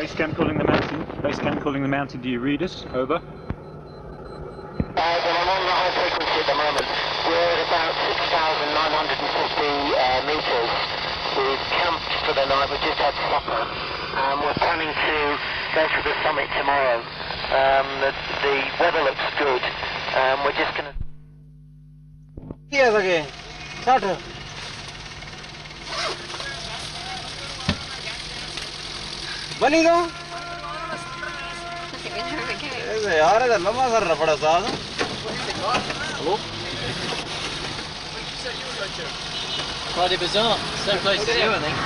Base camp calling the mountain. Base camp calling the mountain. Do you read us? Over. Well, I'm on the high frequency at the moment. We're at about 6,950 metres. We've camped for the night. We've just had supper. We're planning to go to the summit tomorrow. The weather looks good. We're just going to... Yes, again. Start. बनी दो ऐसे यार इधर लम्बा कर रहा बड़ा सा hello Friday Bazaar, same place as you, I think.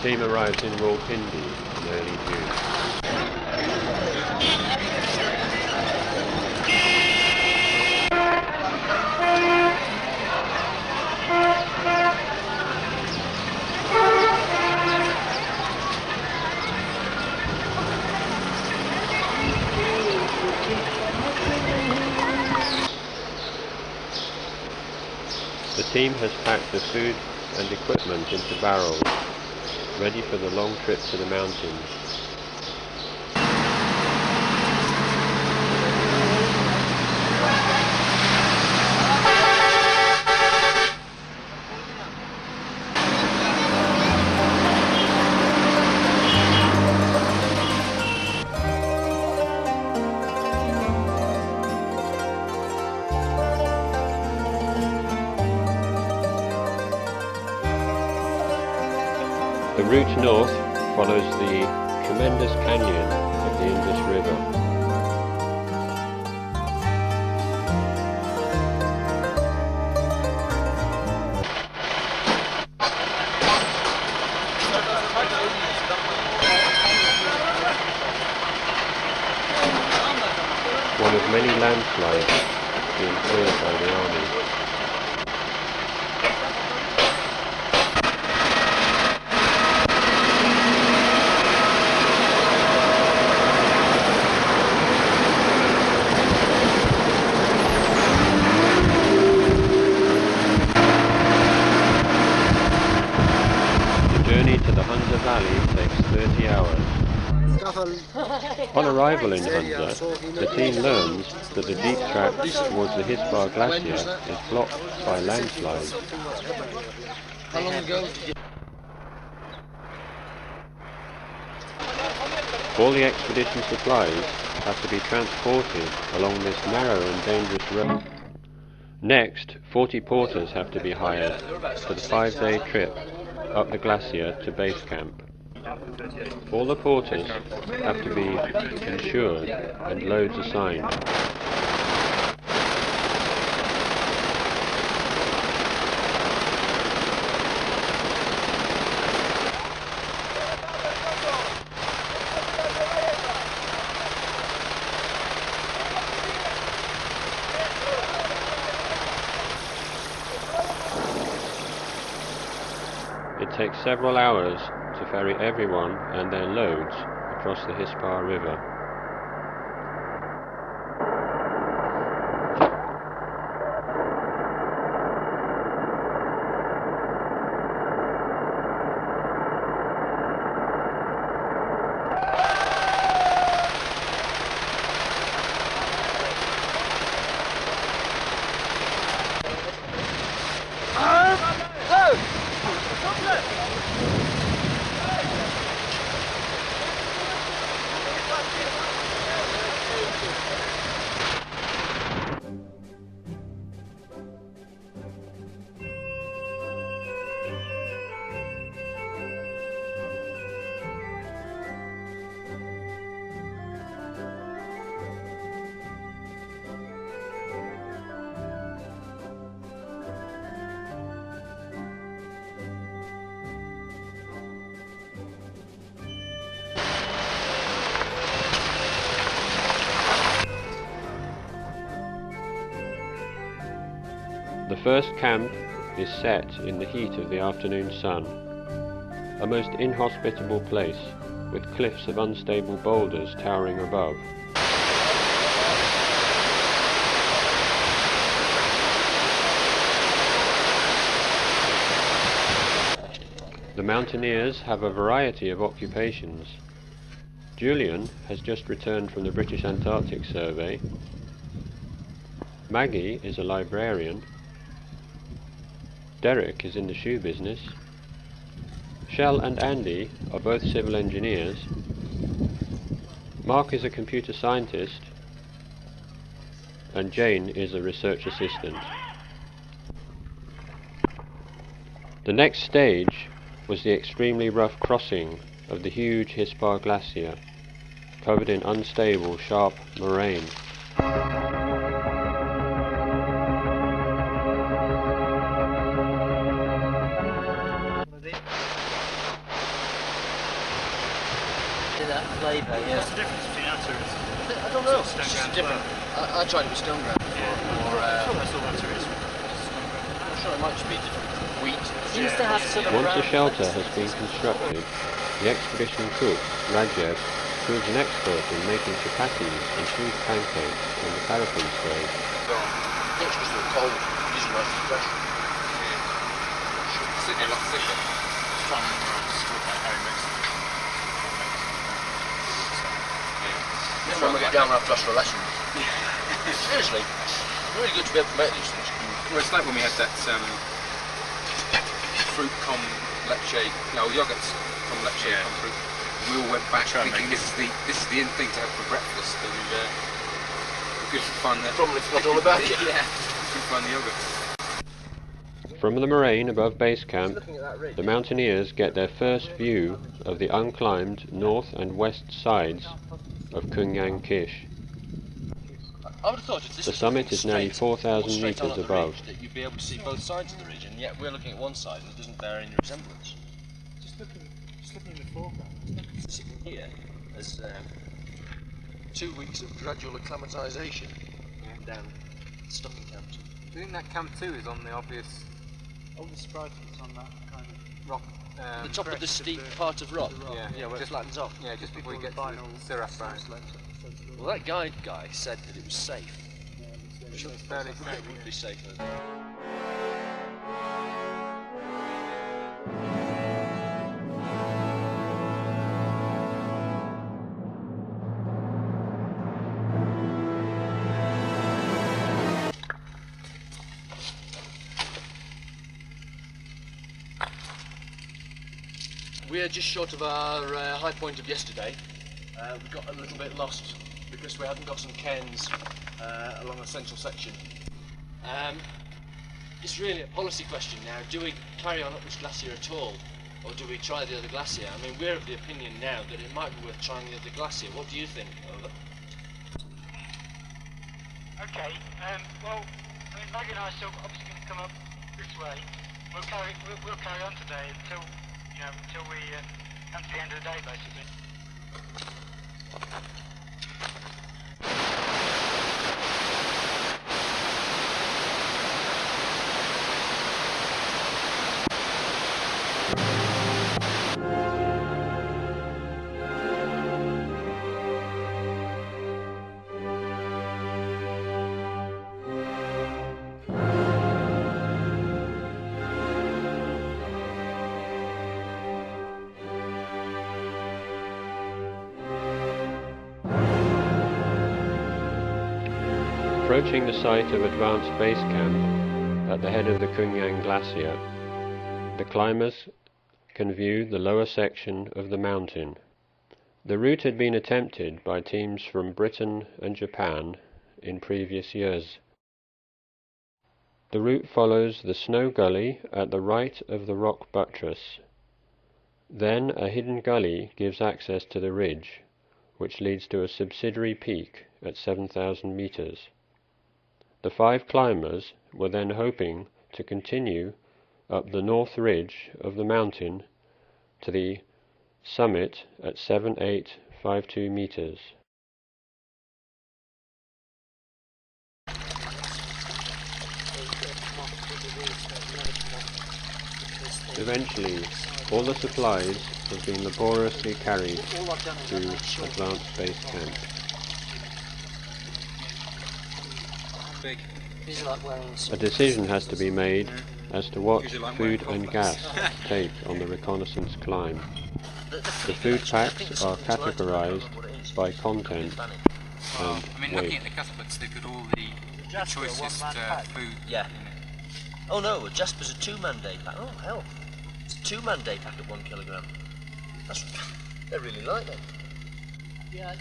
Team arrived in Rawalpindi in early June. The team has packed the food and equipment into barrels, ready for the long trip to the mountains. The route north follows the tremendous canyon of the Indus River. One of many landslides being cleared by the army. Valley takes 30 hours. On arrival in Hunza, the team learns that the deep track towards the Hispar Glacier is blocked by landslides. How long ago? All the expedition supplies have to be transported along this narrow and dangerous road. Next, 40 porters have to be hired for the 5-day trip up the glacier to base camp. All the porters have to be insured and loads assigned. It takes several hours to ferry everyone and their loads across the Hispar River. The first camp is set in the heat of the afternoon sun, a most inhospitable place with cliffs of unstable boulders towering above. The mountaineers have a variety of occupations. Julian has just returned from the British Antarctic Survey. Maggie is a librarian. Derek is in the shoe business. Shell and Andy are both civil engineers. Mark is a computer scientist. And Jane is a research assistant. The next stage was the extremely rough crossing of the huge Hispar Glacier, covered in unstable, sharp moraine. That flavour, yeah. What's the difference between our tours? I don't know. Stone It's just ground different. I tried it with stone ground before. Or, that's all our tours. I'm sure it might just be different wheat. It seems to have sort of Once the round shelter flexes. has been constructed, the expedition cook, Rajev, proves an expert in making chapatis and smooth pancakes on the Karakorum stove. It's just a cold. These are nice and fresh. Sydney, a lot thicker. Trying to remember how he makes them. Never want to get down after a lesson. Seriously, really good to be able to make these things. Well, it's like when we had that fruit com lecce, no, yogurts com lecce come through. We all went back thinking this is the in thing to have for breakfast, and good fun. Probably forgot all about it. Yeah, good fun yogurt. From the moraine above base camp, the mountaineers get their first view of the unclimbed north and west sides of Kungyang Kish. I would have thought if this The was summit is nearly straight 4,000 straight on metres at the above. ridge, that you'd be able to see both sides of the ridge, and yet we're looking at one side and it doesn't bear any resemblance. Just looking in the foreground. Sitting here as 2 weeks of gradual acclimatisation down stuck in Camp 2. Do you think that Camp 2 is on the obvious? All the sprites on that kind of rock. The top of the steep part of rock, Yeah, where it just flattens off. Yeah, just before you get to the Siraf Barren. Well, that guide guy said that it was safe. Which looks fairly It safe. would be safer. We're just short of our high point of yesterday. We got a little bit lost because we hadn't got some cairns along the central section. It's really a policy question now. Do we carry on up this glacier at all, or do we try the other glacier? I mean, we're of the opinion now that it might be worth trying the other glacier. What do you think? Over. Okay, well, I mean, Maggie and I are still obviously going to come up this way. We'll carry on today until we come to the end of the day, basically. Approaching the site of advanced base camp at the head of the Kungyang Glacier, the climbers can view the lower section of the mountain. The route had been attempted by teams from Britain and Japan in previous years. The route follows the snow gully at the right of the rock buttress. Then a hidden gully gives access to the ridge, which leads to a subsidiary peak at 7,000 metres. The 5 climbers were then hoping to continue up the north ridge of the mountain to the summit at 7,852 metres. Eventually, all the supplies have been laboriously carried to advanced base camp. These are like wearing A decision has to be made as to what food and gas to take on the reconnaissance climb. The food packs are categorized by content Well, and I mean, weight. looking at the cuthberts, they've got all the choicest food. Yeah. Oh no, Jasper's a 2-man day pack. Oh hell. It's a 2-man day pack at 1 kilogram. That's... they're really light then. Yeah,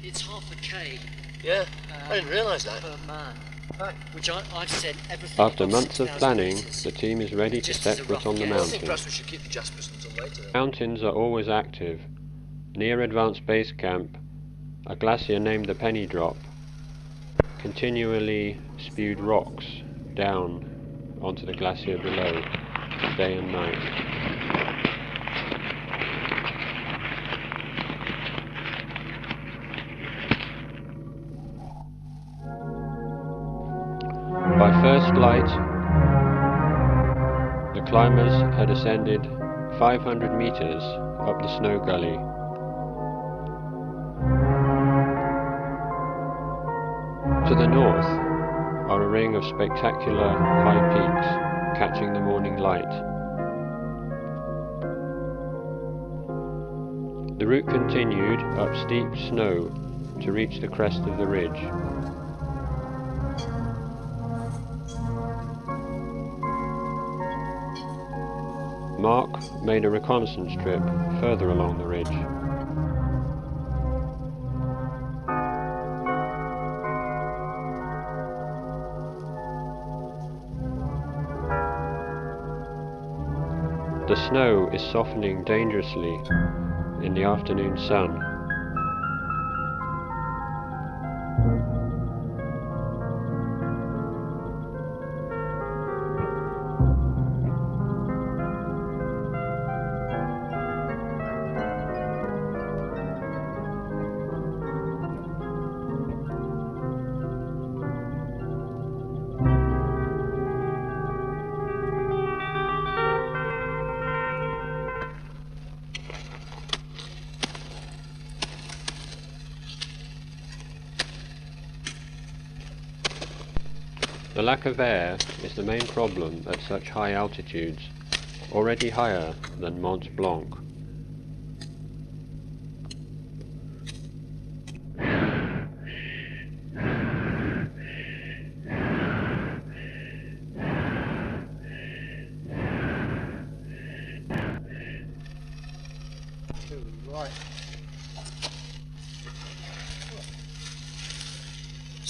it's half a K. Yeah, I didn't realise that. Per man. Right. Which I've said everything. After above months of 6,000 planning, meters. the team is ready to Just set as a foot rough on the guess. I think mountain. perhaps we should keep the Jaspers until later. Mountains are always active. Near Advanced Base Camp, a glacier named the Penny Drop continually spewed rocks down onto the glacier below, day and night. By first light, the climbers had ascended 500 meters up the snow gully. To the north are a ring of spectacular high peaks catching the morning light. The route continued up steep snow to reach the crest of the ridge. Mark made a reconnaissance trip further along the ridge. The snow is softening dangerously in the afternoon sun. The lack of air is the main problem at such high altitudes, already higher than Mont Blanc. Right.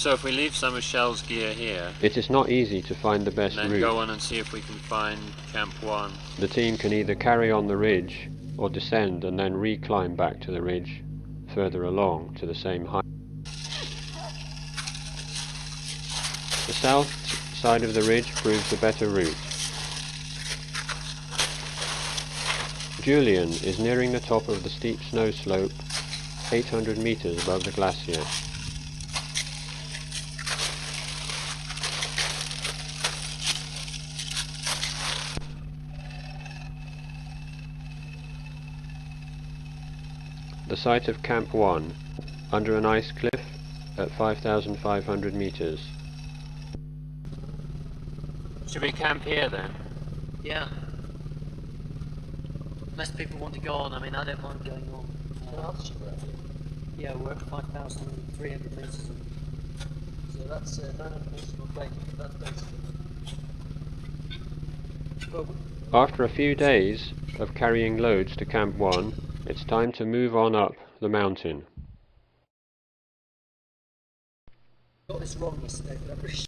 So if we leave some of Shell's gear here, it is not easy to find the best route. Then go on and see if we can find Camp 1. The team can either carry on the ridge or descend and then re-climb back to the ridge further along to the same height. The south side of the ridge proves the better route. Julian is nearing the top of the steep snow slope, 800 meters above the glacier. The site of Camp 1, under an ice cliff at 5,500 meters. Should we camp here then? Yeah. Unless people want to go on, I mean, I don't mind going on. Yeah, we're at 5,300 meters. So that's 900 meters of plane. That's basically. Well, After a few days of carrying loads to Camp 1, it's time to move on up the mountain. got this wrong yesterday, but I'm pretty sure.